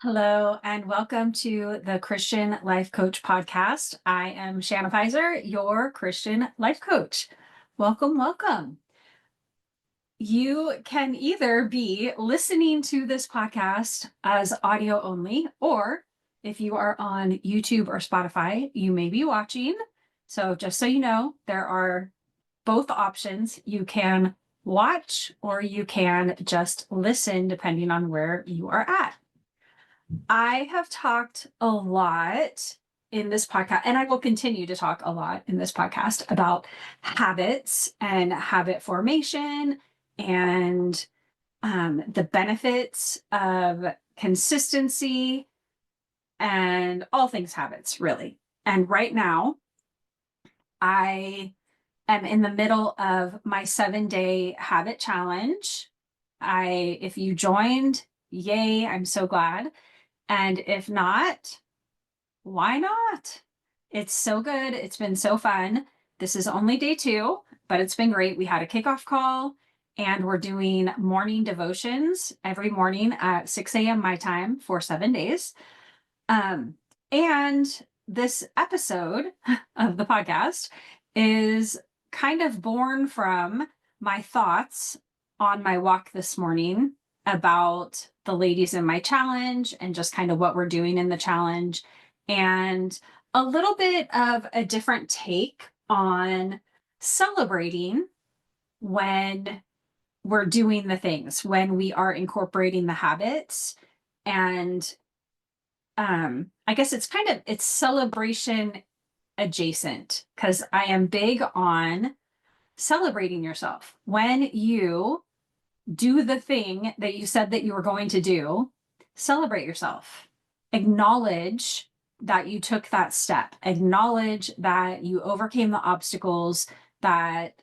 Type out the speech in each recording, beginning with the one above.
Hello, and welcome to the Christian Life Coach Podcast. I am Shanna, your Christian life coach. Welcome, welcome. You can either be listening to this podcast as audio only, or if you are on YouTube or Spotify, you may be watching. So just so you know, there are both options. You can watch or you can just listen depending on where you are at. I have talked a lot in this podcast, and I will continue to talk a lot in this podcast about habits and habit formation and the benefits of consistency and all things habits, really. And right now, I am in the middle of my 7-day habit challenge. If you joined, yay, I'm so glad. And if not, why not? It's so good. It's been so fun. This is only day 2, but it's been great. We had a kickoff call and we're doing morning devotions every morning at 6 a.m. my time for 7 days. And this episode of the podcast is kind of born from my thoughts on my walk this morning about the ladies in my challenge and just kind of what we're doing in the challenge, and a little bit of a different take on celebrating when we're doing the things, when we are incorporating the habits. And I guess it's celebration adjacent, because I am big on celebrating yourself. When you do the thing that you said that you were going to do, celebrate yourself. Acknowledge that you took that step. Acknowledge that you overcame the obstacles that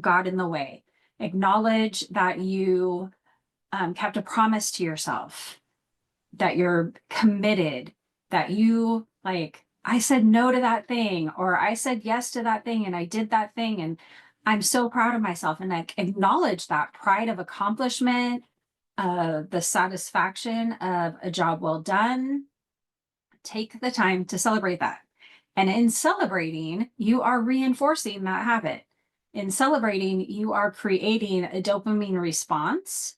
got in the way. Acknowledge that you kept a promise to yourself, that you're committed, that you I said no to that thing, or I said yes to that thing and I did that thing. And I'm so proud of myself, and acknowledge that pride of accomplishment, the satisfaction of a job well done. Take the time to celebrate that. And in celebrating, you are reinforcing that habit. In celebrating, you are creating a dopamine response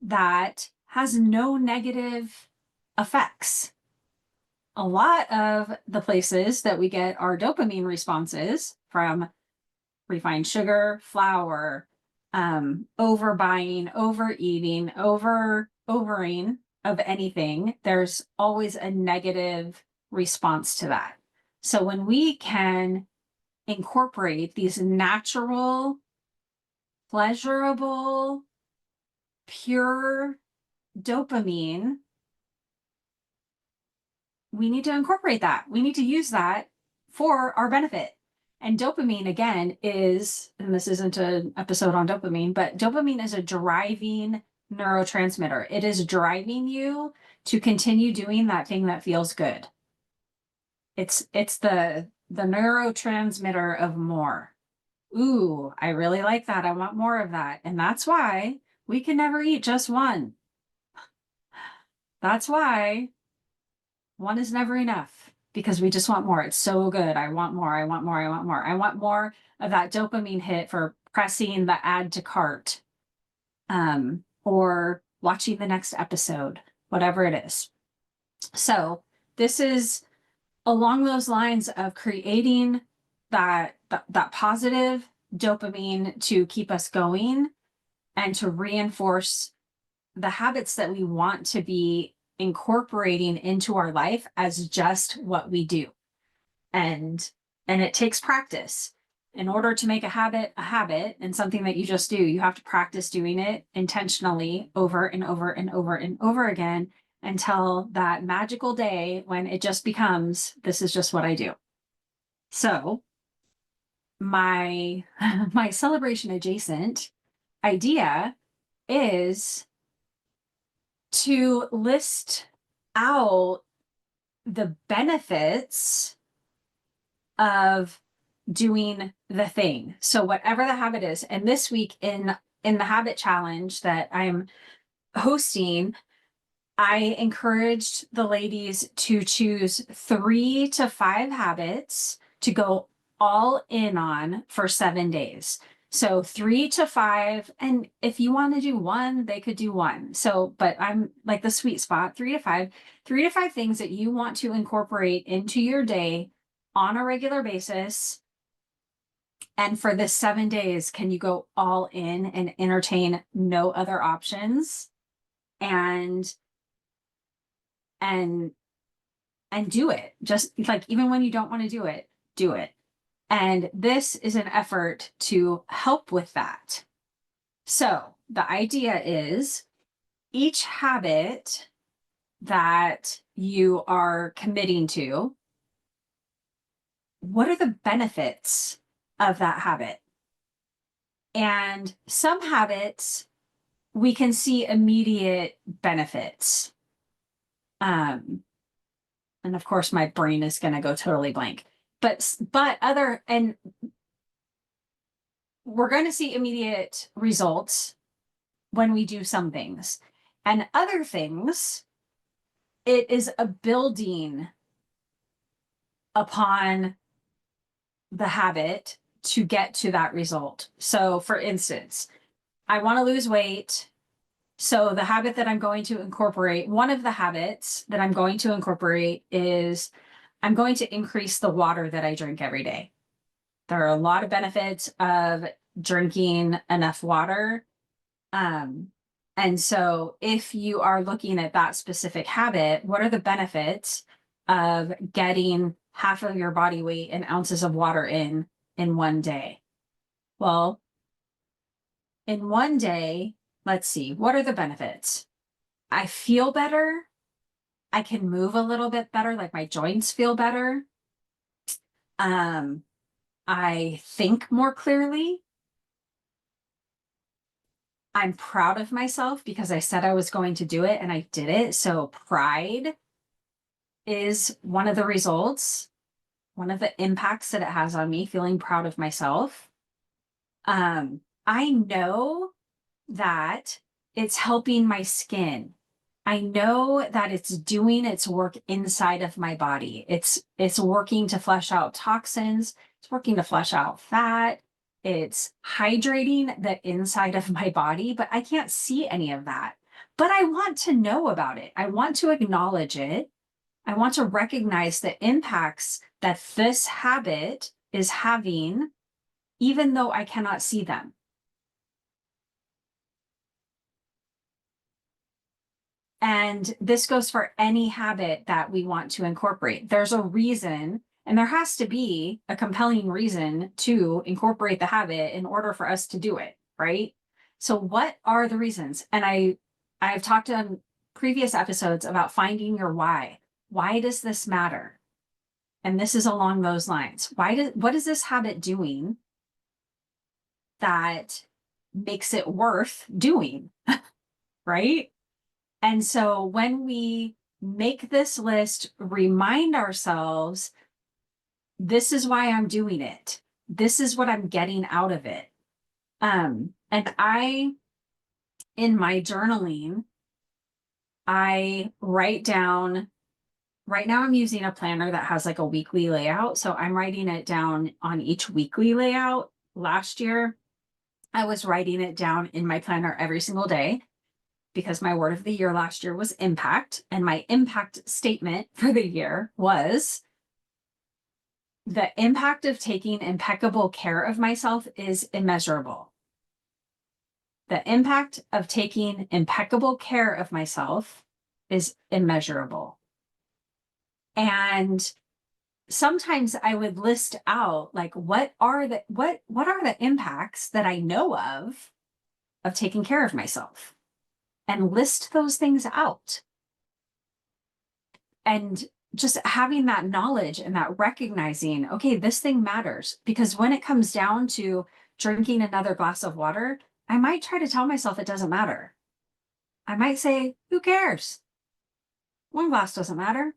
that has no negative effects. A lot of the places that we get our dopamine responses from: refined sugar, flour, overbuying, overeating, overing of anything, there's always a negative response to that. So when we can incorporate these natural, pleasurable, pure dopamine, we need to incorporate that. We need to use that for our benefit. And dopamine, again, and this isn't an episode on dopamine, but dopamine is a driving neurotransmitter. It is driving you to continue doing that thing that feels good. It's the neurotransmitter of more. Ooh, I really like that. I want more of that. And that's why we can never eat just one. That's why one is never enough, because we just want more. It's so good. I want more. I want more. I want more. I want more of that dopamine hit for pressing the add to cart, or watching the next episode, whatever it is. So this is along those lines of creating that positive dopamine to keep us going and to reinforce the habits that we want to be incorporating into our life as just what we do. And it takes practice. In order to make a habit and something that you just do, you have to practice doing it intentionally over and over and over and over again, until that magical day when it just becomes, this is just what I do. So my my celebration adjacent idea is to list out the benefits of doing the thing. So whatever the habit is, and this week in the habit challenge that I'm hosting, I encouraged the ladies to choose 3 to 5 habits to go all in on for 7 days. So 3 to 5, and if you want to do one, they could do one. So, but I'm like the sweet spot, 3 to 5, 3 to 5 things that you want to incorporate into your day on a regular basis. And for this 7 days, can you go all in and entertain no other options? And and and do it. Just like even when you don't want to do it, do it. And this is an effort to help with that. So the idea is each habit that you are committing to, what are the benefits of that habit? And some habits we can see immediate benefits. And of course my brain is going to go totally blank. But other, and we're going to see immediate results when we do some things, and other things, it is a building upon the habit to get to that result. So for instance, I want to lose weight. So the habit that I'm going to incorporate, one of the habits that I'm going to incorporate is I'm going to increase the water that I drink every day. There are a lot of benefits of drinking enough water. And so if you are looking at that specific habit, what are the benefits of getting half of your body weight in ounces of water in one day? Well, in one day, let's see, what are the benefits? I feel better. I can move a little bit better, like my joints feel better. I think more clearly. I'm proud of myself because I said I was going to do it and I did it. So pride is one of the results, one of the impacts that it has on me, feeling proud of myself. I know that it's helping my skin. I know that it's doing its work inside of my body. It's working to flush out toxins. It's working to flush out fat. It's hydrating the inside of my body, but I can't see any of that. But I want to know about it. I want to acknowledge it. I want to recognize the impacts that this habit is having, even though I cannot see them. And this goes for any habit that we want to incorporate. There's a reason, and there has to be a compelling reason to incorporate the habit in order for us to do it, right? So what are the reasons? And I've talked on previous episodes about finding your why. Why does this matter? And this is along those lines. What is this habit doing that makes it worth doing? Right? And so when we make this list, remind ourselves, this is why I'm doing it. This is what I'm getting out of it. And in my journaling, I write down, right now I'm using a planner that has like a weekly layout. So I'm writing it down on each weekly layout. Last year, I was writing it down in my planner every single day, because my word of the year last year was impact. And my impact statement for the year was, the impact of taking impeccable care of myself is immeasurable. The impact of taking impeccable care of myself is immeasurable. And sometimes I would list out like, what are the impacts that I know of taking care of myself, and list those things out. And just having that knowledge and that recognizing, okay, this thing matters. Because when it comes down to drinking another glass of water, I might try to tell myself it doesn't matter. I might say, who cares? One glass doesn't matter.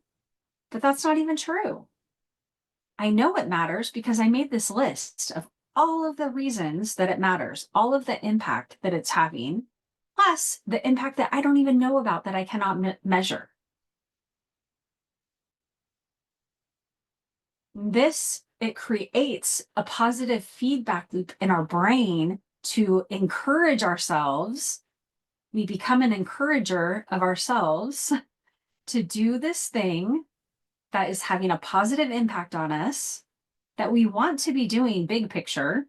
But that's not even true. I know it matters because I made this list of all of the reasons that it matters, all of the impact that it's having. plus the impact that I don't even know about that I cannot measure. It creates a positive feedback loop in our brain to encourage ourselves. We become an encourager of ourselves to do this thing that is having a positive impact on us, that we want to be doing big picture,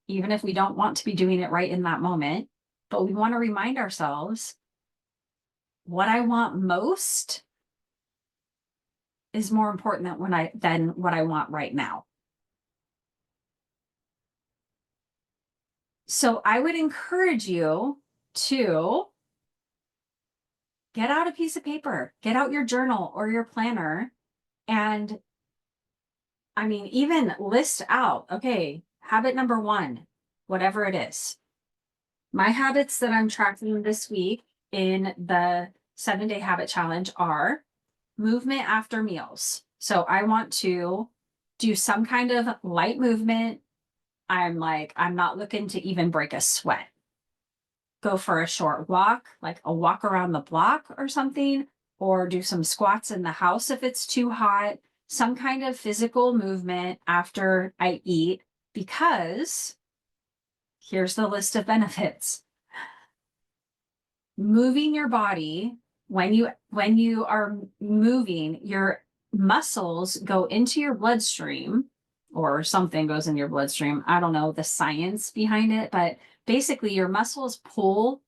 even if we don't want to be doing it right in that moment. But we want to remind ourselves what I want most is more important than what I want right now. So I would encourage you to get out a piece of paper, get out your journal or your planner, and even list out, okay, habit number 1, whatever it is. My habits that I'm tracking this week in the 7-day habit challenge are movement after meals. So I want to do some kind of light movement. I'm not looking to even break a sweat. Go for a short walk, like a walk around the block or something, or do some squats in the house if it's too hot, some kind of physical movement after I eat, because here's the list of benefits. Moving your body, when you are moving, your muscles go into your bloodstream, or something goes in your bloodstream. I don't know the science behind it, but basically your muscles pull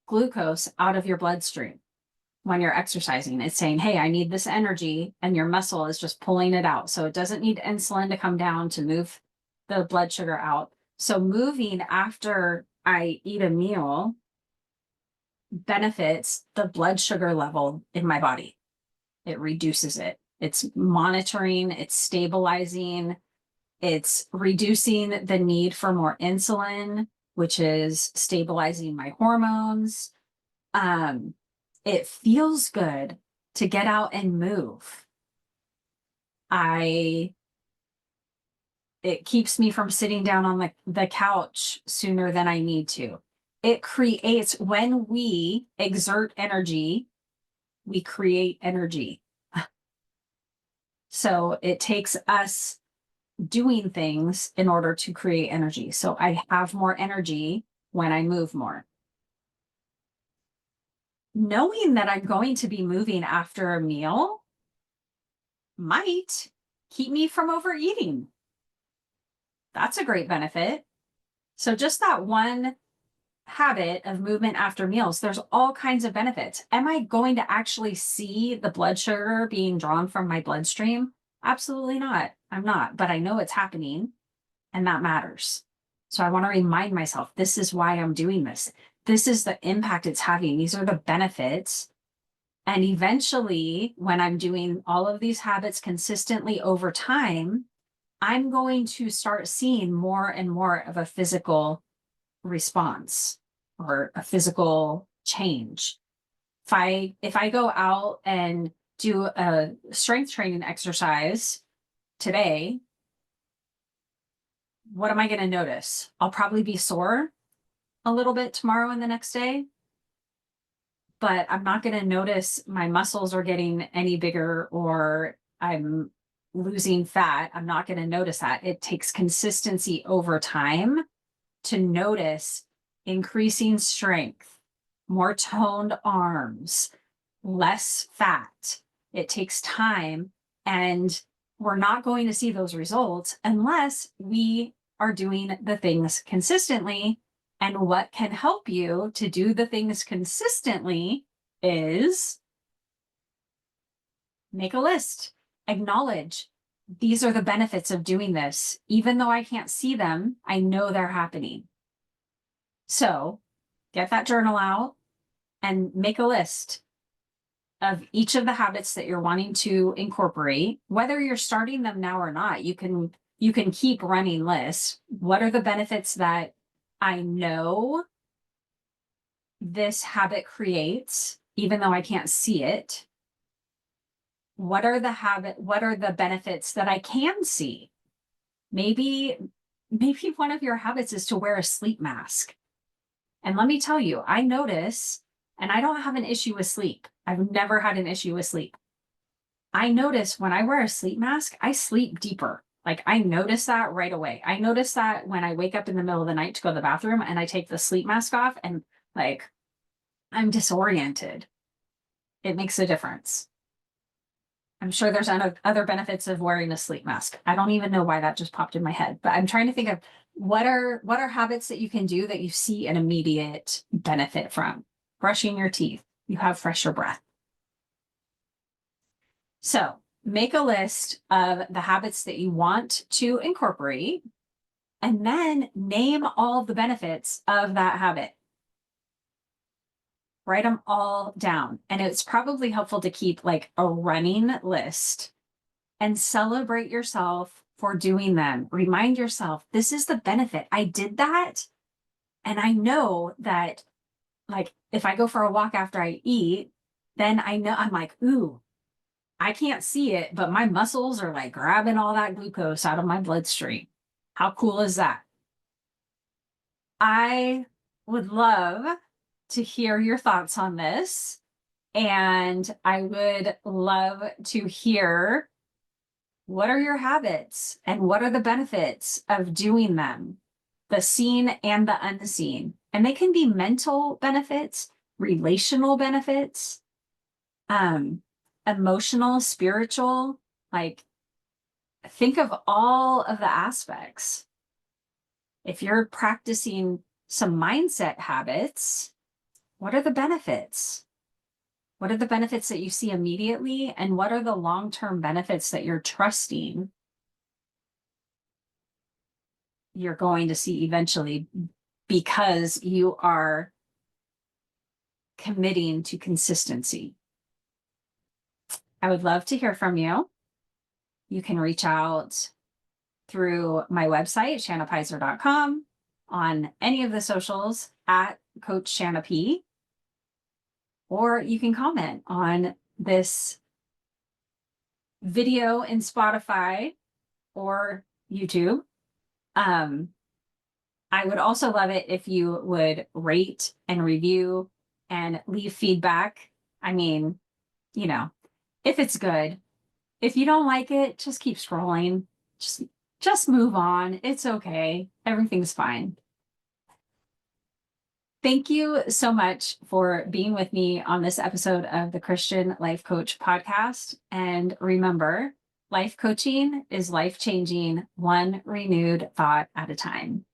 glucose out of your bloodstream when you're exercising. It's saying, hey, I need this energy, and your muscle is just pulling it out. So it doesn't need insulin to come down to move the blood sugar out. So moving after I eat a meal benefits the blood sugar level in my body. It reduces it. It's monitoring, it's stabilizing, it's reducing the need for more insulin, which is stabilizing my hormones. It feels good to get out and move. It keeps me from sitting down on the couch sooner than I need to. It creates, when we exert energy, we create energy. So it takes us doing things in order to create energy. So I have more energy when I move more. Knowing that I'm going to be moving after a meal might keep me from overeating. That's a great benefit. So just that one habit of movement after meals, there's all kinds of benefits. Am I going to actually see the blood sugar being drawn from my bloodstream? Absolutely not. I'm not, but I know it's happening, and that matters. So I want to remind myself, this is why I'm doing this. This is the impact it's having. These are the benefits. And eventually, when I'm doing all of these habits consistently over time, I'm going to start seeing more and more of a physical response or a physical change. If I go out and do a strength training exercise today, what am I going to notice? I'll probably be sore a little bit tomorrow and the next day, but I'm not going to notice my muscles are getting any bigger or I'm losing fat. I'm not going to notice that. It takes consistency over time to notice increasing strength, more toned arms, less fat. It takes time, and we're not going to see those results unless we are doing the things consistently. And what can help you to do the things consistently is make a list, acknowledge these are the benefits of doing this. Even though I can't see them, I know they're happening. So get that journal out and make a list of each of the habits that you're wanting to incorporate, whether you're starting them now or not. You can keep running lists. What are the benefits that I know this habit creates, even though I can't see it? What are the benefits that I can see? Maybe one of your habits is to wear a sleep mask. And let me tell you, I notice, and I don't have an issue with sleep. I've never had an issue with sleep. I notice when I wear a sleep mask, I sleep deeper. Like I notice that right away. I notice that when I wake up in the middle of the night to go to the bathroom and I take the sleep mask off and like I'm disoriented. It makes a difference. I'm sure there's other benefits of wearing a sleep mask. I don't even know why that just popped in my head, but I'm trying to think of what are habits that you can do that you see an immediate benefit from. Brushing your teeth, you have fresher breath. So make a list of the habits that you want to incorporate and then name all the benefits of that habit. Write them all down. And it's probably helpful to keep like a running list and celebrate yourself for doing them. Remind yourself, this is the benefit. I did that. And I know that, like, if I go for a walk after I eat, then I know I'm like, ooh, I can't see it, but my muscles are like grabbing all that glucose out of my bloodstream. How cool is that? I would love to hear your thoughts on this. And I would love to hear what are your habits and what are the benefits of doing them, the seen and the unseen. And they can be mental benefits, relational benefits, emotional, spiritual, like think of all of the aspects. If you're practicing some mindset habits, what are the benefits? What are the benefits that you see immediately? And what are the long-term benefits that you're trusting you're going to see eventually because you are committing to consistency? I would love to hear from you. You can reach out through my website, shannapeiser.com, on any of the socials at Coach Shanna P. Or you can comment on this video in Spotify or YouTube. I would also love it if you would rate and review and leave feedback. I mean, you know, if it's good. If you don't like it, just keep scrolling. Just move on. It's okay. Everything's fine. Thank you so much for being with me on this episode of the Christian Life Coach podcast. And remember, life coaching is life changing, one renewed thought at a time.